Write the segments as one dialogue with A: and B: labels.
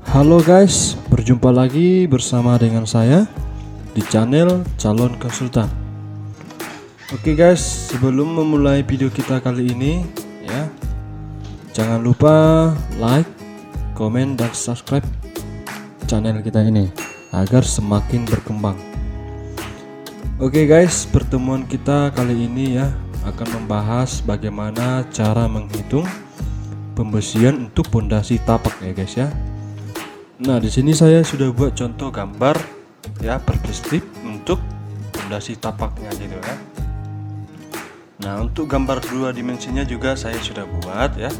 A: Halo guys, berjumpa lagi bersama dengan saya di channel Calon Konsultan. Oke guys, sebelum memulai video kita kali ini ya, jangan lupa like, komen, dan subscribe channel kita ini agar semakin berkembang. Oke guys, pertemuan kita kali ini ya akan membahas bagaimana cara menghitung pembersihan untuk pondasi tapak ya guys ya. Nah, di sini saya sudah buat contoh gambar ya perspektif untuk pondasi tapaknya gitu ya. Nah, untuk gambar dua dimensinya juga saya sudah buat ya.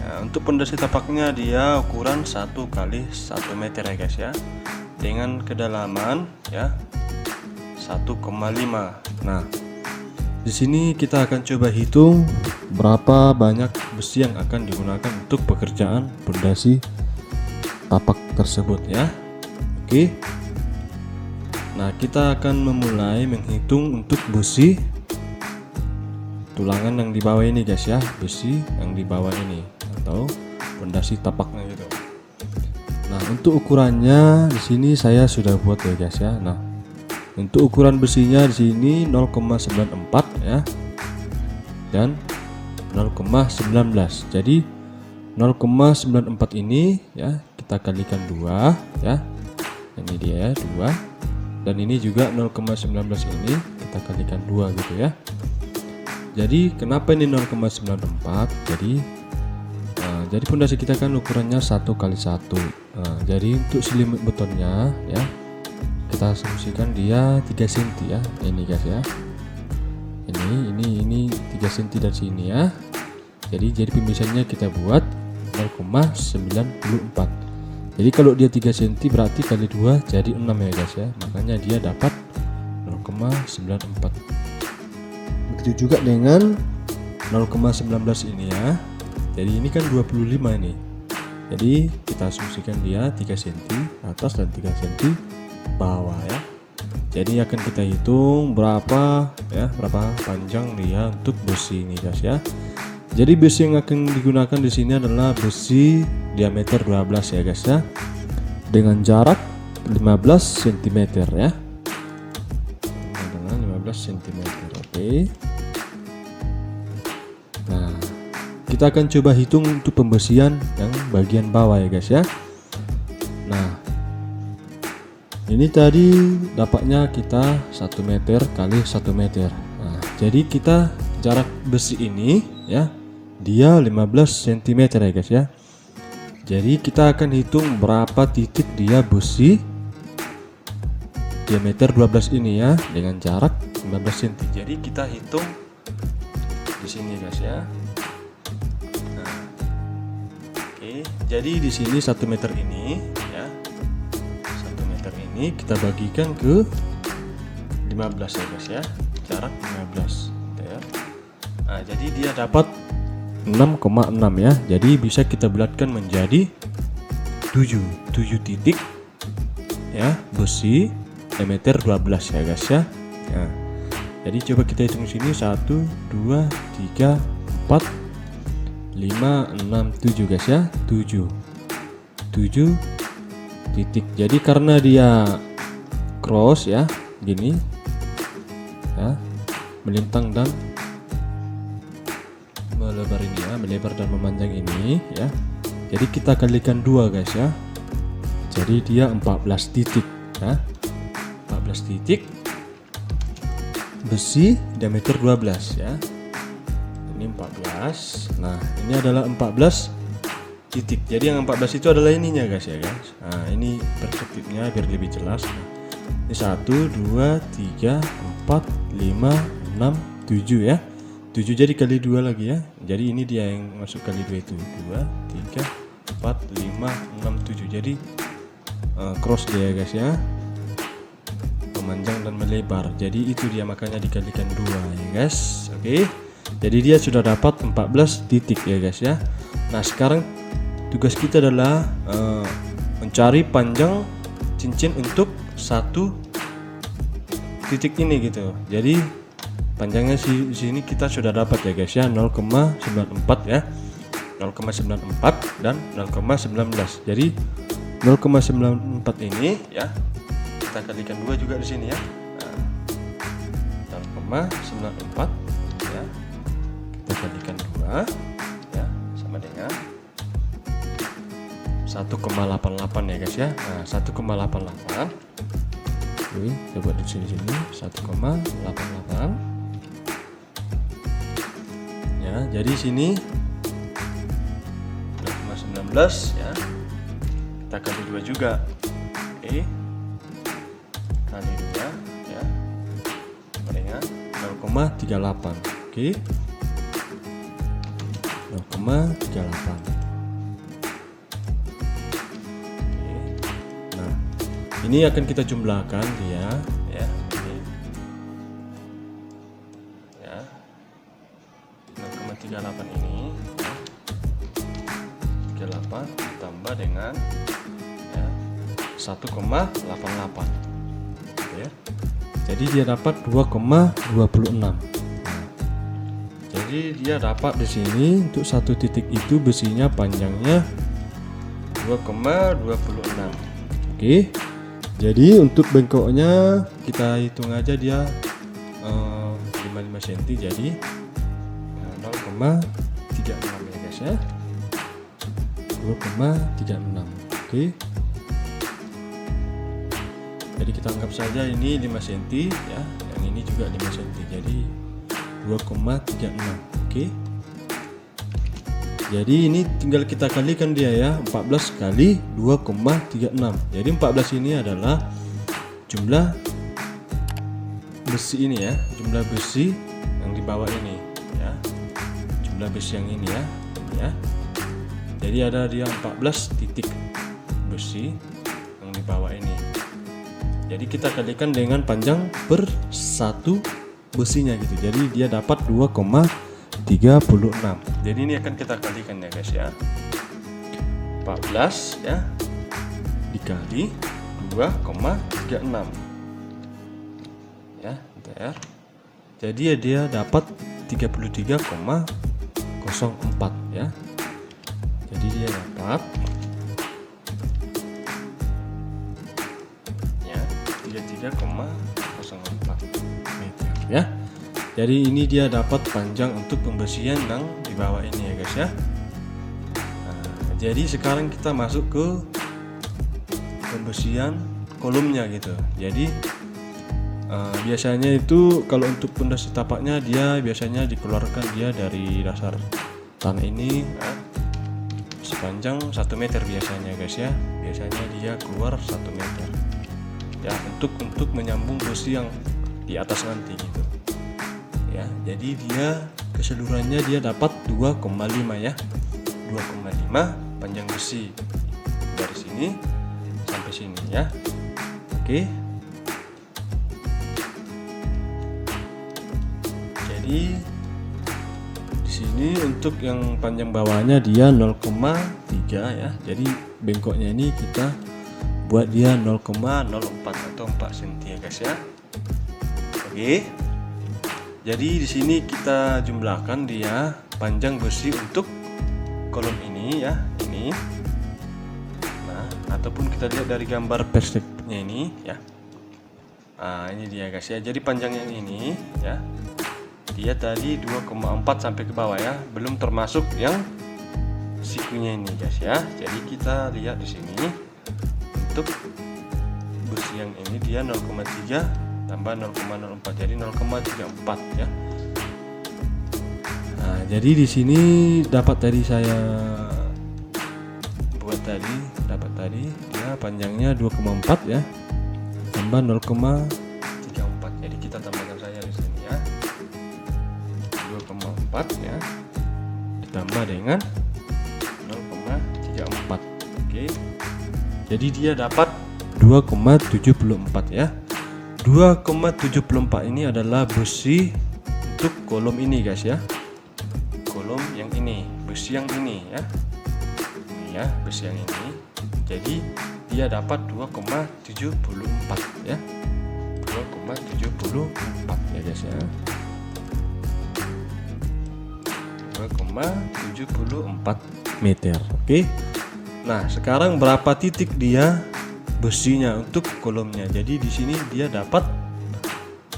A: Nah, untuk pondasi tapaknya dia ukuran 1 kali 1 meter ya guys ya. Dengan kedalaman ya 1,5. Nah, di sini kita akan coba hitung berapa banyak besi yang akan digunakan untuk pekerjaan pondasi tapak tersebut ya. Oke. Nah, kita akan memulai menghitung untuk besi tulangan yang di bawah ini guys ya, besi yang di bawah ini atau pondasi tapaknya gitu. Nah, untuk ukurannya di sini saya sudah buat ya guys ya. Nah, untuk ukuran besinya di sini 0,94 ya dan 0,19. Jadi 0,94 ini ya kita kalikan 2 ya. Ini dia 2 dan ini juga 0,19 ini kita kalikan 2 gitu ya. Jadi kenapa ini 0,94? Jadi pondasi kita kan ukurannya 1 kali 1. Nah, jadi untuk selimut betonnya ya kita asumsikan dia 3 cm ya. Ini guys ya. Ini 3 cm dari sini ya. Jadi pembisannya kita buat 0,94. Jadi kalau dia 3 cm berarti kali 2 jadi 6 ya guys ya. Makanya dia dapat 0,94. Begitu juga dengan 0,19 ini ya. Jadi ini kan 25 ini. Jadi kita asumsikan dia 3 cm atas dan 3 cm bawah ya. Jadi akan kita hitung berapa panjang dia untuk besi ini guys ya. Jadi besi yang akan digunakan di sini adalah besi diameter 12 ya guys ya, dengan jarak 15 cm ya. Dengan 15 cm. Oke. Nah, kita akan coba hitung untuk pembersihan yang bagian bawah ya guys ya. Nah, ini tadi dapatnya kita 1 meter kali 1 meter. Nah, jadi kita jarak besi ini ya dia 15 cm ya guys ya. Jadi kita akan hitung berapa titik dia besi diameter 12 ini ya dengan jarak 15 cm. Jadi kita hitung di sini guys ya. Nah, oke, jadi di sini 1 meter ini ya. 1 meter ini kita bagikan ke 15 ya guys ya. Jarak 15 gitu ya. Nah, jadi dia dapat 6,6 ya. Jadi bisa kita bulatkan menjadi 7 titik ya besi diameter 12 ya guys ya. Nah, jadi coba kita hitung sini 1 2 3 4 5 6 7 guys ya. 7 titik. Jadi karena dia cross ya gini ya, melintang dan melebar ini ya, melebar dan memanjang ini ya. Jadi kita kalikan 2 guys ya. Jadi dia 14 titik ya. 14 titik besi diameter 12 ya. Ini 14. Nah, ini adalah 14 titik. Jadi yang 14 itu adalah ininya guys ya guys. Nah, ini perspektifnya biar lebih jelas. Nah, ini 1 2 3 4 5 6 7 ya. 7 jadi kali 2 lagi ya. Jadi ini dia yang masuk kali 2 itu 2 3 4 5 6 7. Jadi cross dia guys ya, memanjang dan melebar. Jadi itu dia makanya dikalikan 2 ya guys. Oke. Jadi dia sudah dapat 14 titik ya guys ya. Nah, sekarang tugas kita adalah mencari panjang cincin untuk 1 titik ini gitu. Jadi panjangnya di sini kita sudah dapat ya guys ya, 0,94 ya. 0,94 dan 0,19. Jadi 0,94 ini ya, kita kalikan 2 juga di sini ya. 0,94 ya, kita kalikan 2 ya, sama dengan 1,88 ya guys ya. Nah, 1,88. Oke, coba di sini 1,88 ya. Jadi sini 0,19 ya, kita kali 2 juga. Oke, kali 2 ya, sama dengan 0,38. Oke, 0,38. Ini akan kita jumlahkan dia ya, ini ya, 0,38 ini ya, 38 ditambah dengan ya, 1,88 ya. Jadi dia dapat 2,26. Nah, jadi dia dapat di sini untuk satu titik itu besinya panjangnya 2,26. Oke. Jadi untuk bengkoknya kita hitung aja dia 55 cm, jadi 0,36 ya guys ya, 2,36. Oke, jadi kita anggap saja ini 5 cm ya, yang ini juga 5 cm, jadi 2,36. Oke, jadi ini tinggal kita kalikan dia ya, 14 kali 2,36. Jadi 14 ini adalah jumlah besi ini ya, jumlah besi yang di bawah ini ya, jumlah besi yang ini ya, ini ya. Jadi ada dia 14 titik besi yang di bawah ini. Jadi kita kalikan dengan panjang per satu besinya gitu. Jadi dia dapat 2,36. Jadi ini akan kita kalikan ya guys ya, 14 ya dikali 2,36 ya, bentar. Jadi ya dia dapat 33,04 ya. Jadi dia dapat ya 33,04 meter ya. Jadi ini dia dapat panjang untuk pembersihan yang di bawah ini ya guys ya. Nah, jadi sekarang kita masuk ke pembersihan kolomnya gitu. Jadi biasanya itu kalau untuk pondasi tapaknya dia biasanya dikeluarkan dia dari dasar tanah ini sepanjang 1 meter biasanya guys ya. Biasanya dia keluar 1 meter ya, untuk menyambung besi yang di atas nanti gitu ya. Jadi dia keseluruhannya dia dapat 2,5 ya, 2,5 panjang besi dari sini sampai sini ya. Oke, jadi di sini untuk yang panjang bawahnya dia 0,3 ya. Jadi bengkoknya ini kita buat dia 0,04 atau 4 cm ya guys ya. Oke. Jadi di sini kita jumlahkan dia panjang besi untuk kolom ini ya, ini. Nah, ataupun kita lihat dari gambar perspektifnya ini ya. Nah, ini dia guys ya. Jadi panjang yang ini ya, dia tadi 2,4 sampai ke bawah ya, belum termasuk yang sikunya ini guys ya. Jadi kita lihat di sini untuk besi yang ini dia 0,3 tambah 0,04, jadi 0,34 ya. Nah, jadi di sini dapat tadi saya buat tadi, dapat tadi dia panjangnya 2,4 ya, tambah 0,34. Jadi kita tambahkan saja di sini ya, 2,4 ya, ditambah dengan 0,34. Oke, jadi dia dapat 2,74 ya. 2,74 ini adalah besi untuk kolom ini guys ya, kolom yang ini, besi yang ini ya, ini ya, besi yang ini. Jadi dia dapat 2,74 ya, 2,74 ya guys ya, 2,74 meter. Oke, Nah, sekarang berapa titik dia besinya untuk kolomnya? Jadi di sini dia dapat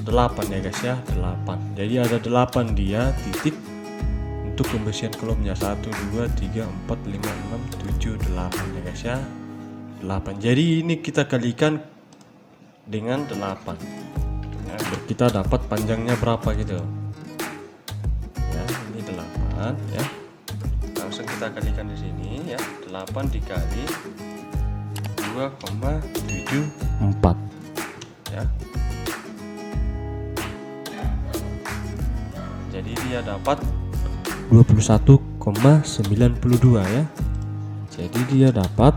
A: 8 ya guys ya, 8. Jadi ada 8 dia titik untuk pembesian kolomnya. 1 2 3 4 5 6 7 8 ya guys ya. 8. Jadi ini kita kalikan dengan 8. Ya, kita dapat panjangnya berapa gitu. Ya, ini 8 ya. Langsung kita kalikan di sini ya. 8 dikali 2,74 ya. Jadi dia dapat 21,92 ya. Jadi dia dapat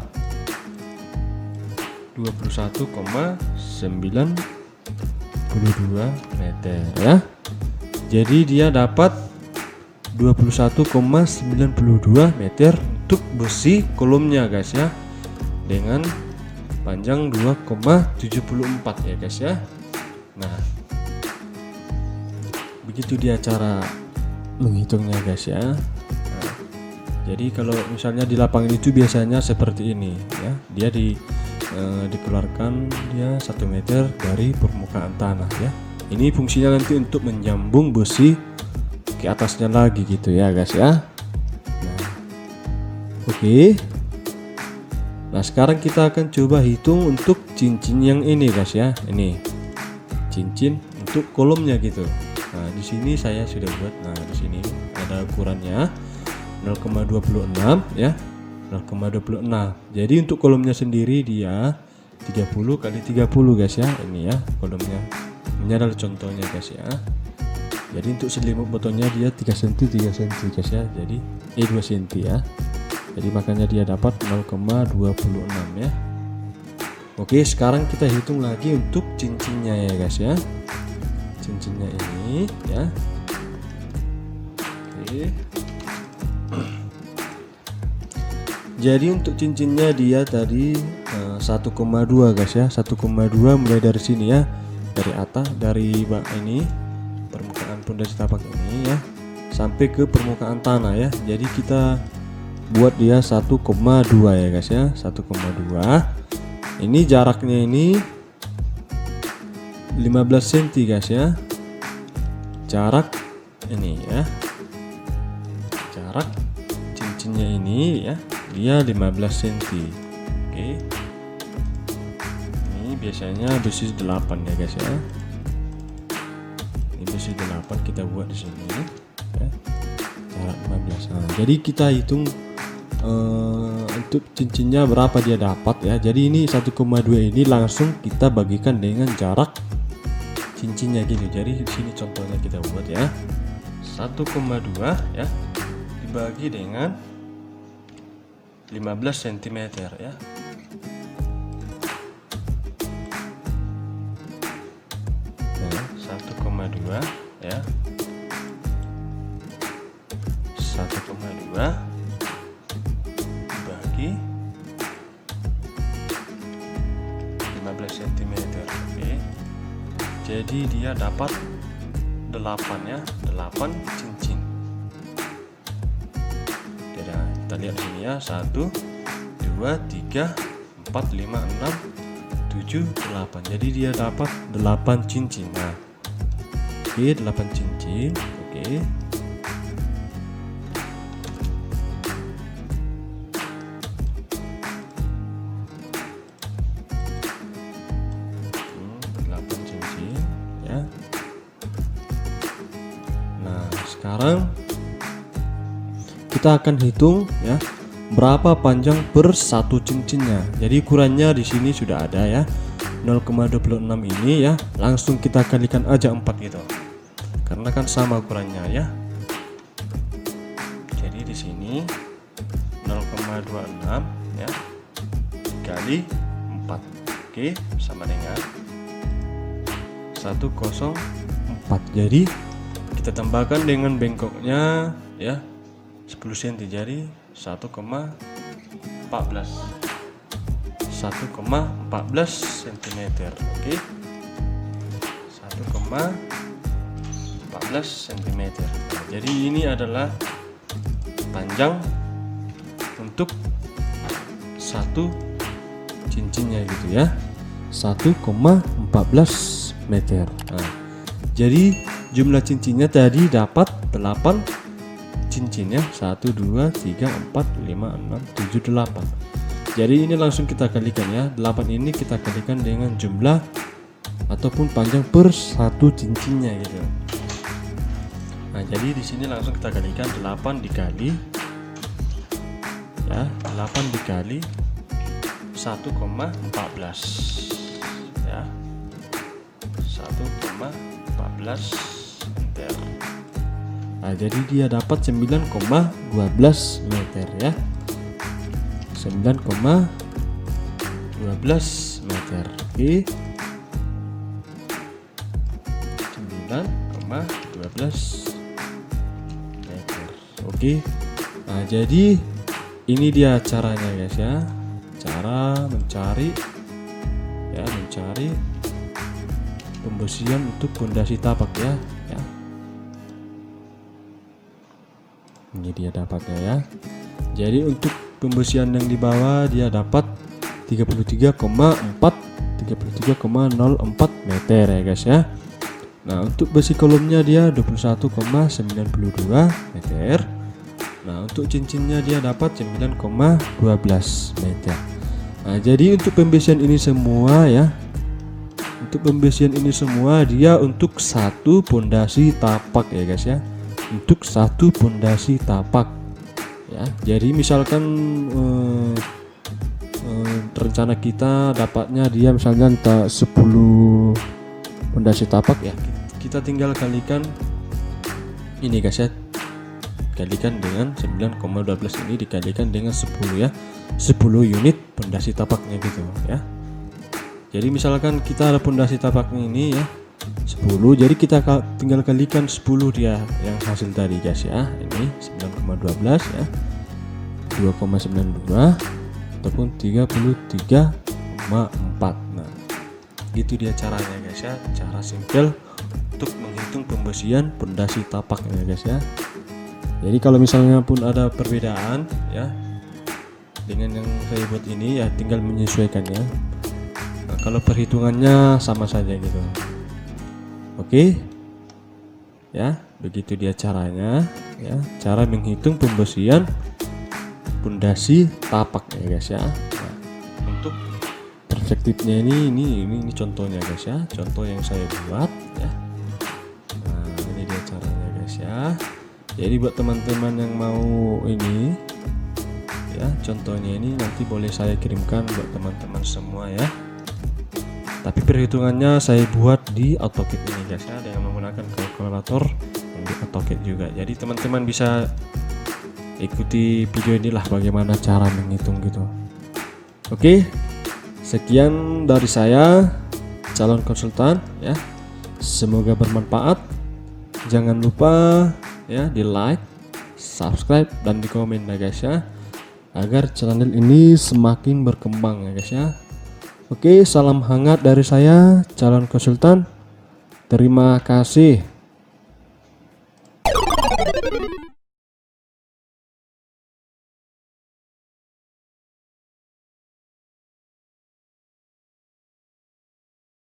A: 21,92 meter ya. Jadi dia dapat 21,92 meter untuk besi kolomnya guys ya, dengan panjang 2,74 ya guys ya. Nah, begitu dia cara menghitungnya guys ya. Nah, jadi kalau misalnya di lapangan itu biasanya seperti ini ya, dia dikeluarkan dia 1 meter dari permukaan tanah ya. Ini fungsinya nanti untuk menyambung besi ke atasnya lagi gitu ya guys ya. Nah, oke. Nah, sekarang kita akan coba hitung untuk cincin yang ini guys ya. Ini cincin untuk kolomnya gitu. Nah, di sini saya sudah buat. Nah, di sini ada ukurannya 0,26 ya. 0,26. Jadi untuk kolomnya sendiri dia 30 kali 30 guys ya. Ini ya kolomnya. Ini adalah contohnya guys ya. Jadi untuk selimut botolnya dia 3 cm 3 cm guys ya. Jadi 2 cm ya. Jadi makanya dia dapat 0,26 ya. Oke, sekarang kita hitung lagi untuk cincinnya ya guys ya. Cincinnya ini ya. Oke. Jadi untuk cincinnya dia tadi 1,2 guys ya. 1,2 mulai dari sini ya. Dari atas, dari ini permukaan pondasi tapak ini ya, sampai ke permukaan tanah ya. Jadi kita buat dia 1,2 ya guys ya. 1,2. Ini jaraknya ini 15 cm guys ya. Jarak ini ya. Jarak cincinnya ini ya, dia 15 cm. Oke. Ini biasanya besi 8 ya guys ya. Ini besi 8 kita buat di sini ya. Jarak 15. Nah, jadi kita hitung untuk cincinnya berapa dia dapat ya. Jadi ini 1,2 ini langsung kita bagikan dengan jarak cincinnya gitu. Jadi di sini contohnya kita buat ya. 1,2 ya dibagi dengan 15 cm ya. Nah, 1,2 ya. 1,2 dibagi 15 cm. Oke. Jadi dia dapat 8 ya, 8 cincin. Kita lihat sini ya, 1 2 3 4 5 6 7 8. Jadi dia dapat 8 cincin. Nah, oke, 8 cincin. Oke. Sekarang kita akan hitung ya berapa panjang per satu cincinnya. Jadi ukurannya di sini sudah ada ya, 0,26 ini ya. Langsung kita kalikan aja 4 gitu. Karena kan sama ukurannya ya. Jadi di sini 0,26 ya dikali 4. Oke, sama dengan 104. Jadi kita tambahkan dengan bengkoknya ya 10 cm, jadi 1,14 cm. Oke, 1,14 cm. Nah, jadi ini adalah panjang untuk satu cincinnya gitu ya, 1,14 meter. Nah, jadi jumlah cincinnya tadi dapat 8 cincinnya, 1 2 3 4 5 6 7 8. Jadi ini langsung kita kalikan ya, 8 ini kita kalikan dengan jumlah ataupun panjang per satu cincinnya gitu. Nah, jadi di sini langsung kita kalikan 8 dikali ya, 8 dikali 1,14 ya, 1,14 meter. Nah, jadi dia dapat 9,12 meter ya, 9,12 meter. Oke, 9,12 meter. Oke. Nah, jadi ini dia caranya guys ya, cara mencari pembersihan untuk pondasi tapak ya. Ini dia dapatnya ya. Jadi untuk pembersihan yang di bawah dia dapat 33,04 meter ya guys ya. Nah, untuk besi kolomnya dia 21,92 meter. Nah, untuk cincinnya dia dapat 9,12 meter. Nah, jadi untuk pembesian ini semua ya, dia untuk satu pondasi tapak ya guys ya, untuk satu pondasi tapak ya. Jadi misalkan rencana kita dapatnya dia misalnya 10 pondasi tapak ya, kita tinggal kalikan ini guys ya, kalikan dengan 9,12 ini dikalikan dengan 10 ya, 10 unit pondasi tapaknya gitu ya. Jadi misalkan kita ada pondasi tapaknya ini ya 10, jadi kita tinggal kalikan 10 dia yang hasil tadi guys ya. Ini 9,12 ya, 2,92 ataupun 33,4. Nah, gitu dia caranya guys ya, cara simpel untuk menghitung pembersihan pondasi tapaknya guys ya. Jadi kalau misalnya pun ada perbedaan ya dengan yang saya buat ini ya, tinggal menyesuaikan ya. Nah, kalau perhitungannya sama saja gitu. Oke ya, begitu dia caranya ya, cara menghitung pembersihan pondasi tapak ya guys ya. Nah, untuk perspektifnya ini contohnya guys ya, contoh yang saya buat ya. Nah, ini dia caranya guys ya. Jadi buat teman-teman yang mau ini ya, contohnya ini nanti boleh saya kirimkan buat teman-teman semua ya. Tapi perhitungannya saya buat di AutoCAD ini guys ya, dengan menggunakan kalkulator di AutoCAD juga. Jadi teman-teman bisa ikuti video inilah bagaimana cara menghitung gitu. Oke, sekian dari saya, calon konsultan ya. Semoga bermanfaat. Jangan lupa ya di like, subscribe dan di komen ya guys ya, agar channel ini semakin berkembang ya guys ya. Oke, salam hangat dari saya, calon konsultan. Terima kasih.